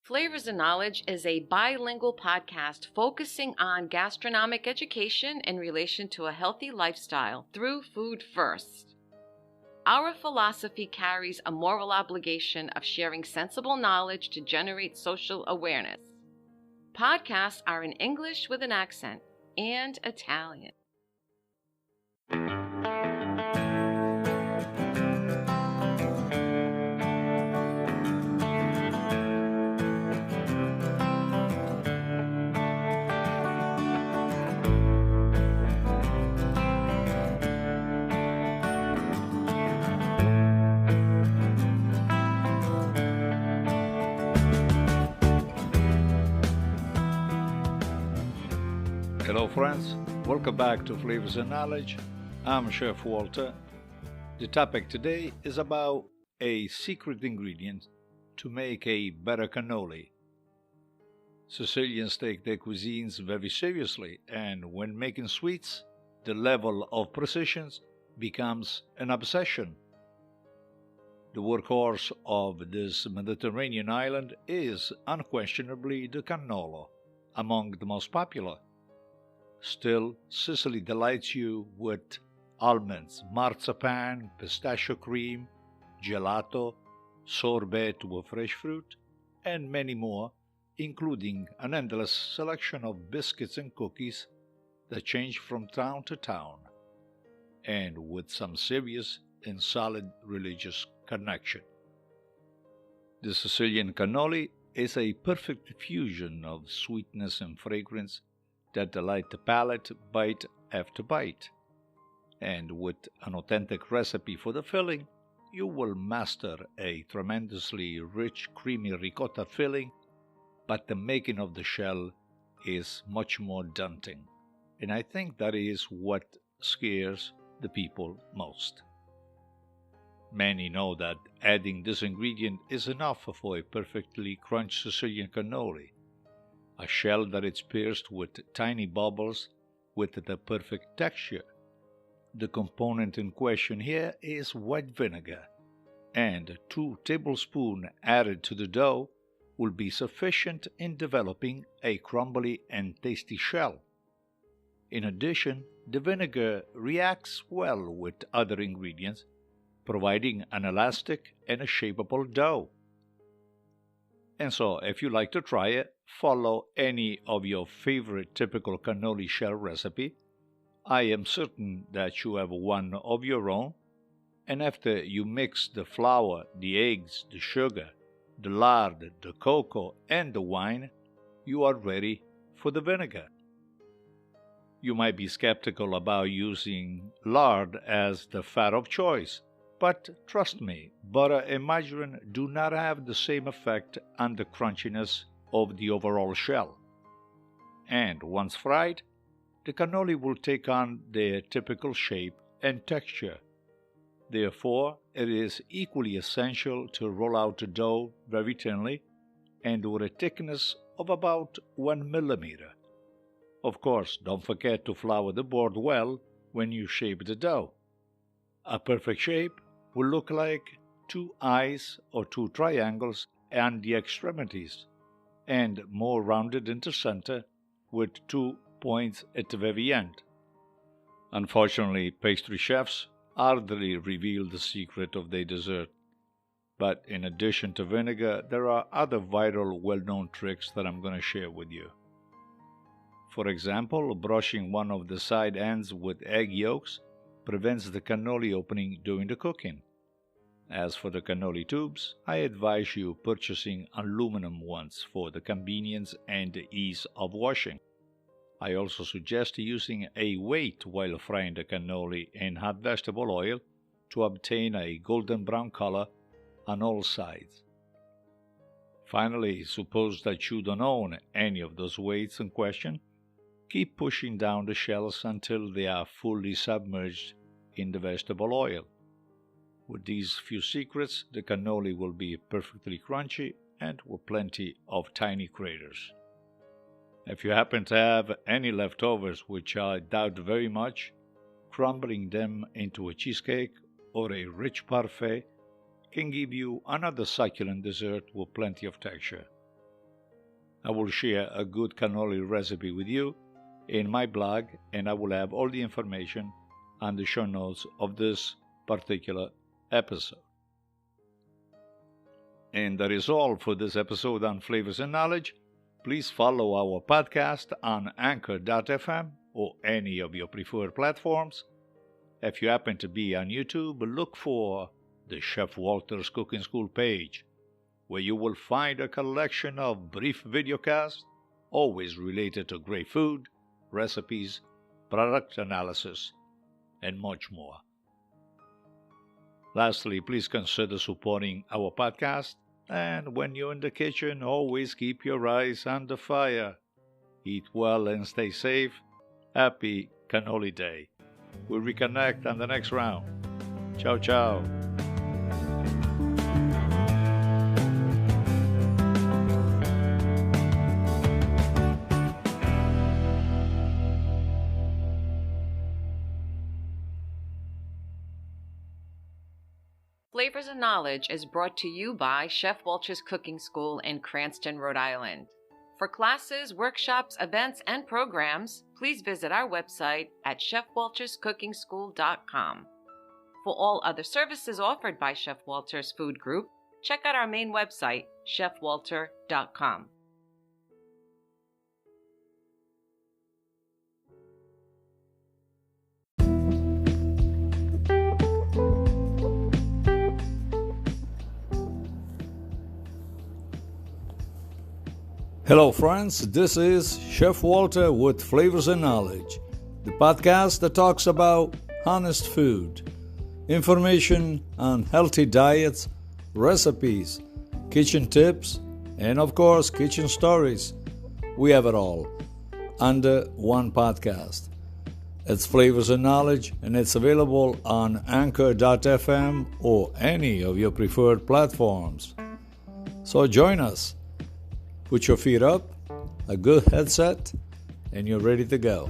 Flavors and Knowledge is a bilingual podcast focusing on gastronomic education in relation to a healthy lifestyle through food first. Our philosophy carries a moral obligation of sharing sensible knowledge to generate social awareness. Podcasts are in English with an accent and Italian. Hello friends, welcome back to Flavors and Knowledge. I'm Chef Walter. The topic today is about a secret ingredient to make a better cannoli. Sicilians take their cuisines very seriously, and when making sweets, the level of precision becomes an obsession. The workhorse of this Mediterranean island is unquestionably the cannolo, among the most popular. Still, Sicily delights you with almonds, marzipan, pistachio cream, gelato, sorbet with fresh fruit, and many more, including an endless selection of biscuits and cookies that change from town to town, and with some serious and solid religious connection. The Sicilian cannoli is a perfect fusion of sweetness and fragrance that delight the palate bite after bite. And with an authentic recipe for the filling, you will master a tremendously rich, creamy ricotta filling, but the making of the shell is much more daunting. And I think that is what scares the people most. Many know that adding this ingredient is enough for a perfectly crunched Sicilian cannoli, a shell that is pierced with tiny bubbles with the perfect texture. The component in question here is white vinegar, and 2 tablespoons added to the dough will be sufficient in developing a crumbly and tasty shell. In addition, the vinegar reacts well with other ingredients, providing an elastic and a shapeable dough. And so, if you like to try it, follow any of your favorite typical cannoli shell recipe. I am certain that you have one of your own, and after you mix the flour, the eggs, the sugar, the lard, the cocoa, and the wine, you are ready for the vinegar. You might be skeptical about using lard as the fat of choice, but trust me, butter and margarine do not have the same effect on the crunchiness of the overall shell. And once fried, the cannoli will take on their typical shape and texture. Therefore, it is equally essential to roll out the dough very thinly and with a thickness of about 1 millimeter. Of course, don't forget to flour the board well when you shape the dough. A perfect shape will look like 2 eyes or 2 triangles on the extremities, and more rounded in the center with 2 points at the very end. Unfortunately, pastry chefs hardly reveal the secret of their dessert, but in addition to vinegar, there are other viral well-known tricks that I'm going to share with you. For example, brushing one of the side ends with egg yolks prevents the cannoli opening during the cooking. As for the cannoli tubes, I advise you purchasing aluminum ones for the convenience and the ease of washing. I also suggest using a weight while frying the cannoli in hot vegetable oil to obtain a golden brown color on all sides. Finally, suppose that you don't own any of those weights in question, keep pushing down the shells until they are fully submerged in the vegetable oil. With these few secrets, the cannoli will be perfectly crunchy and with plenty of tiny craters. If you happen to have any leftovers, which I doubt very much, crumbling them into a cheesecake or a rich parfait can give you another succulent dessert with plenty of texture. I will share a good cannoli recipe with you in my blog, and I will have all the information on the show notes of this particular episode. And that is all for this episode on Flavors and Knowledge. Please follow our podcast on anchor.fm or any of your preferred platforms. If you happen to be on YouTube, look for the Chef Walter's Cooking School page, where you will find a collection of brief videocasts, always related to great food, recipes, product analysis, and much more. Lastly, please consider supporting our podcast, and when you're in the kitchen, always keep your eyes on the fire. Eat well and stay safe. Happy Cannoli Day. We'll reconnect on the next round. Ciao, ciao. Flavors and Knowledge is brought to you by Chef Walter's Cooking School in Cranston, Rhode Island. For classes, workshops, events, and programs, please visit our website at chefwalterscookingschool.com. For all other services offered by Chef Walter's Food Group, check out our main website, chefwalter.com. Hello friends, this is Chef Walter with Flavors and Knowledge, the podcast that talks about honest food, information on healthy diets, recipes, kitchen tips, and of course kitchen stories. We have it all under one podcast. It's Flavors and Knowledge, and it's available on anchor.fm or any of your preferred platforms. So join us. Put your feet up, a good headset, and you're ready to go.